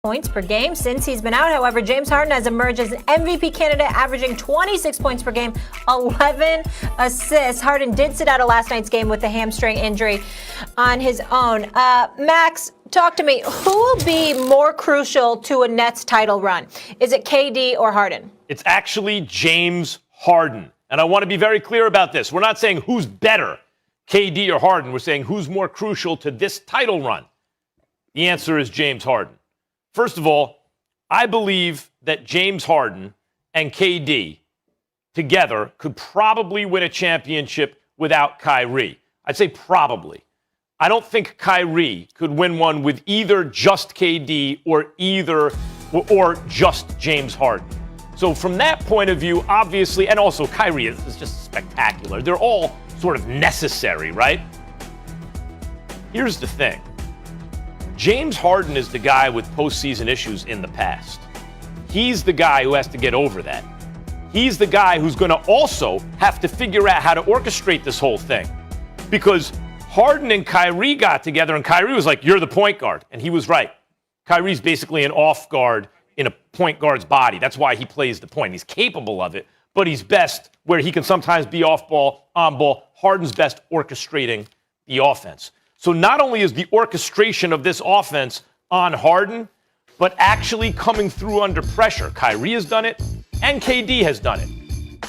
points per game since he's been out. However, James Harden has emerged as an MVP candidate, averaging 26 points per game, 11 assists. Harden did sit out of last night's game with a hamstring injury on his own. Max, talk to me. Who will be more crucial to a Nets title run? Is it KD or Harden? It's actually James Harden. And I want to be very clear about this. We're not saying who's better, KD or Harden. We're saying who's more crucial to this title run. The answer is James Harden. First of all, I believe that James Harden and KD together could probably win a championship without Kyrie. I'd say probably. I don't think Kyrie could win one with either just KD or just James Harden. So from that point of view, obviously, and also Kyrie is just spectacular. They're all sort of necessary, right? Here's the thing. James Harden is the guy with postseason issues in the past. He's the guy who has to get over that. He's the guy who's going to also have to figure out how to orchestrate this whole thing. Because Harden and Kyrie got together, and Kyrie was like, you're the point guard. And he was right. Kyrie's basically an off guard in a point guard's body. That's why he plays the point. He's capable of it, but he's best where he can sometimes be off ball, on ball. Harden's best orchestrating the offense. So not only is the orchestration of this offense on Harden, but actually coming through under pressure. Kyrie has done it, and KD has done it.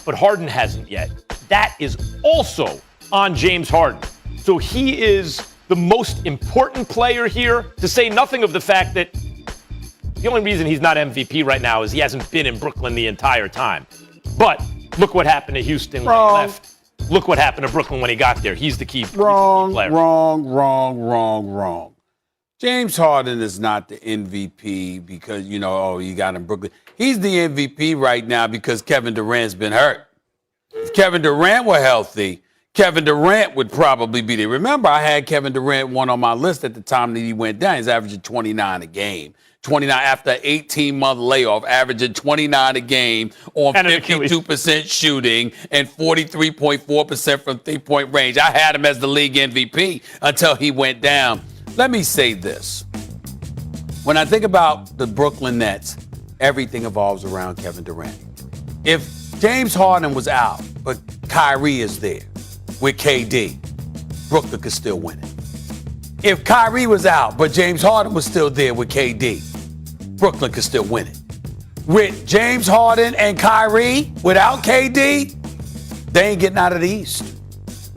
But Harden hasn't yet. That is also on James Harden. So he is the most important player here, to say nothing of the fact that the only reason he's not MVP right now is he hasn't been in Brooklyn the entire time. But look what happened to Houston when he left. Look what happened to Brooklyn when he got there. He's the key player. Wrong. James Harden is not the MVP because, you got him in Brooklyn. He's the MVP right now because Kevin Durant's been hurt. If Kevin Durant were healthy, Kevin Durant would probably be there. Remember, I had Kevin Durant one on my list at the time that he went down. He's averaging 29 a game. 29 after an 18-month layoff, averaging 29 a game on 52% shooting and 43.4% from three-point range. I had him as the league MVP until he went down. Let me say this. When I think about the Brooklyn Nets, everything evolves around Kevin Durant. If James Harden was out, but Kyrie is there with KD, Brooklyn could still win it. If Kyrie was out, but James Harden was still there with KD, Brooklyn could still win it. With James Harden and Kyrie, without KD, they ain't getting out of the East.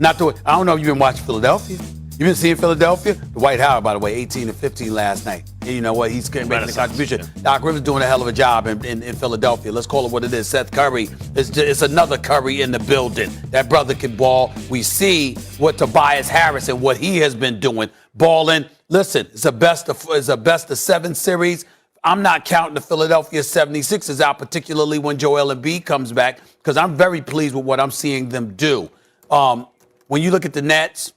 I don't know if you've been watching Philadelphia. You've been seeing Philadelphia? Dwight Howard, by the way, 18-15 last night. And you know what? He's making a contribution. Yeah. Doc Rivers doing a hell of a job in Philadelphia. Let's call it what it is. Seth Curry. It's another Curry in the building. That brother can ball. We see what Tobias Harris and what he has been doing. Balling. Listen, it's a best of 7 series. I'm not counting the Philadelphia 76ers out, particularly when Joel Embiid comes back, because I'm very pleased with what I'm seeing them do. When you look at the Nets,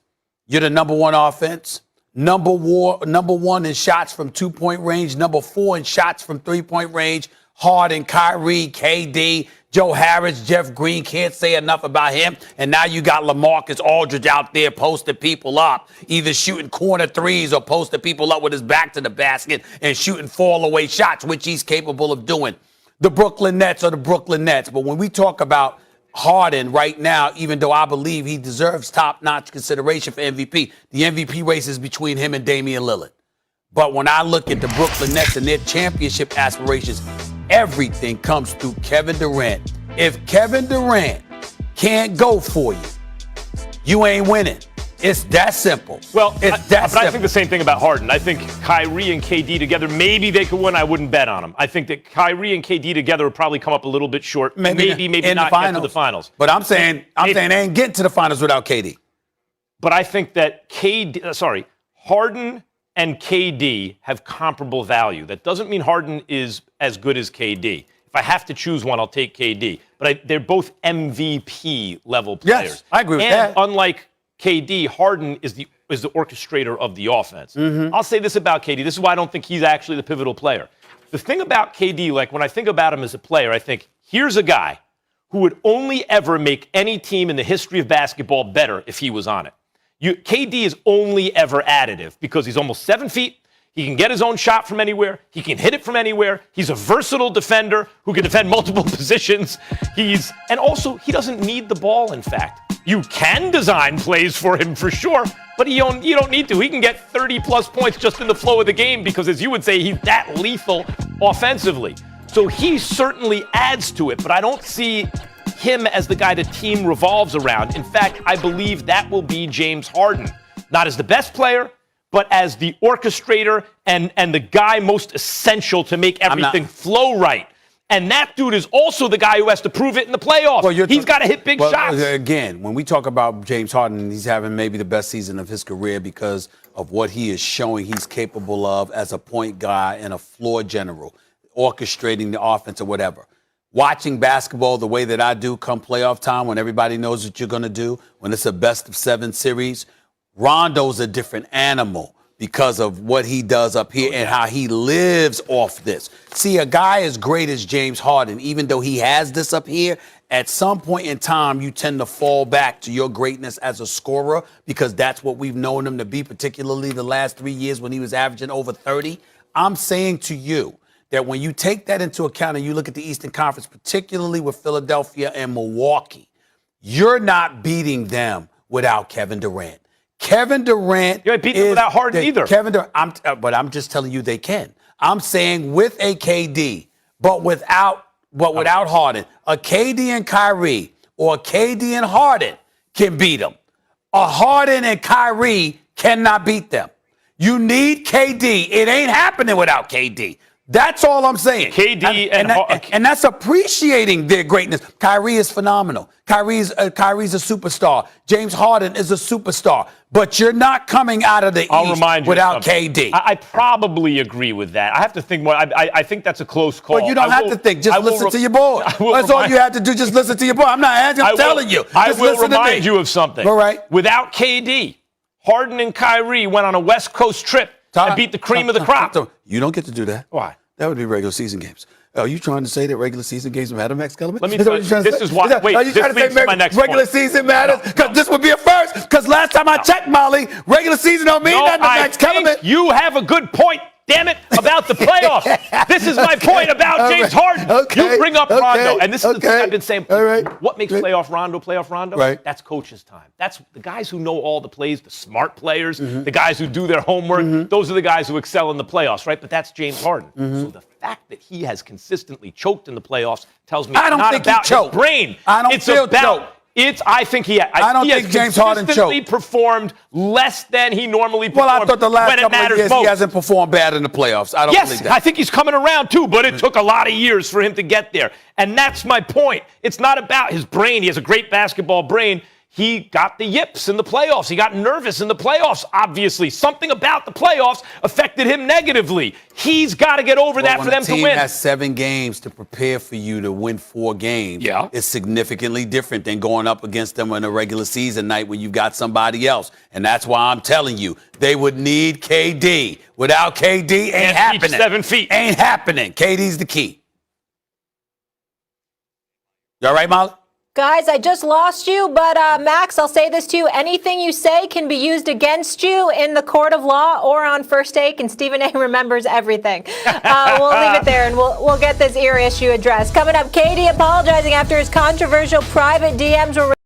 you're the number one offense, number one in shots from 2-point range, number 4 in shots from 3-point range. Harden, Kyrie, KD, Joe Harris, Jeff Green, can't say enough about him. And now you got LaMarcus Aldridge out there posting people up, either shooting corner threes or posting people up with his back to the basket and shooting fall-away shots, which he's capable of doing. The Brooklyn Nets are the Brooklyn Nets. But when we talk about Harden right now, even though I believe he deserves top-notch consideration for MVP, the MVP race is between him and Damian Lillard. But when I look at the Brooklyn Nets and their championship aspirations, everything comes through Kevin Durant. If Kevin Durant can't go for you, you ain't winning. It's that simple. Well, I think the same thing about Harden. I think Kyrie and KD together, maybe they could win. I wouldn't bet on them. I think that Kyrie and KD together would probably come up a little bit short. Maybe not get to the finals. But I'm saying they ain't getting to the finals without KD. But I think that Harden and KD have comparable value. That doesn't mean Harden is as good as KD. If I have to choose one, I'll take KD. But they're both MVP level players. Yes, I agree with that. Unlike KD, Harden is the orchestrator of the offense. Mm-hmm. I'll say this about KD. This is why I don't think he's actually the pivotal player. The thing about KD, like when I think about him as a player, I think here's a guy who would only ever make any team in the history of basketball better if he was on it. KD is only ever additive because he's almost 7 feet. He can get his own shot from anywhere. He can hit it from anywhere. He's a versatile defender who can defend multiple positions. And also, he doesn't need the ball, in fact. You can design plays for him for sure, but you don't need to. He can get 30-plus points just in the flow of the game because, as you would say, he's that lethal offensively. So he certainly adds to it, but I don't see him as the guy the team revolves around. In fact, I believe that will be James Harden. Not as the best player, but as the orchestrator and the guy most essential to make everything flow right. And that dude is also the guy who has to prove it in the playoffs. Well, he's got to hit big shots. Again, when we talk about James Harden, he's having maybe the best season of his career because of what he is showing he's capable of as a point guy and a floor general, orchestrating the offense or whatever. Watching basketball the way that I do come playoff time when everybody knows what you're going to do, when it's a best-of-7 series, Rondo's a different animal because of what he does up here and how he lives off this. See, a guy as great as James Harden, even though he has this up here, at some point in time, you tend to fall back to your greatness as a scorer because that's what we've known him to be, particularly the last 3 years when he was averaging over 30. I'm saying to you that when you take that into account and you look at the Eastern Conference, particularly with Philadelphia and Milwaukee, you're not beating them without Kevin Durant. Kevin Durant. You ain't beating them without Harden either. Kevin Durant, but I'm just telling you they can. I'm saying with a KD, but without Harden, a KD and Kyrie or a KD and Harden can beat them. A Harden and Kyrie cannot beat them. You need KD. It ain't happening without KD. That's all I'm saying. KD and that's appreciating their greatness. Kyrie is phenomenal. Kyrie's a superstar. James Harden is a superstar. But you're not coming out of the East without KD. I probably agree with that. I have to think more. I think that's a close call. Well, you don't have to think. Just listen to your boy. That's all you have to do. Just listen to your boy. I'm not asking. I'm telling you. I will remind you of something. All right. Without KD, Harden and Kyrie went on a West Coast trip and beat the cream of the crop. You don't get to do that. Why? That would be regular season games. Are you trying to say that regular season games matter, Max Kellerman? Let me tell you, this is why. Wait, are you trying to say my next regular point. season matters? Because this would be a first. Because last time I checked, Molly, regular season don't mean nothing to Max Kellerman. You have a good point, damn it, about the playoffs. This is my point about James Harden. You bring up Rondo, and this is the thing I've been saying. What makes playoff Rondo? Right. That's coaches' time. That's the guys who know all the plays, the smart players, the guys who do their homework. Those are the guys who excel in the playoffs, right? But that's James Harden. So the fact that he has consistently choked in the playoffs tells me it's not about his brain. I don't feel choked. I think he has James Harden consistently performed less than he normally performed. Well, I thought the last when couple of years he hasn't performed bad in the playoffs. I don't believe that. Yes, I think he's coming around too, but it took a lot of years for him to get there. And that's my point. It's not about his brain. He has a great basketball brain. He got the yips in the playoffs. He got nervous in the playoffs, obviously. Something about the playoffs affected him negatively. He's got to get over that for them to win. When a team has 7 games to prepare for you to win 4 games, it's significantly different than going up against them on a regular season night when you've got somebody else. And that's why I'm telling you, they would need KD. Without KD, ain't happening. 7 feet. Ain't happening. KD's the key. You all right, Molly? Guys, I just lost you, but Max, I'll say this to you. Anything you say can be used against you in the court of law or on First Take, and Stephen A. remembers everything. We'll leave it there, and we'll get this ear issue addressed. Coming up, Katie apologizing after his controversial private DMs were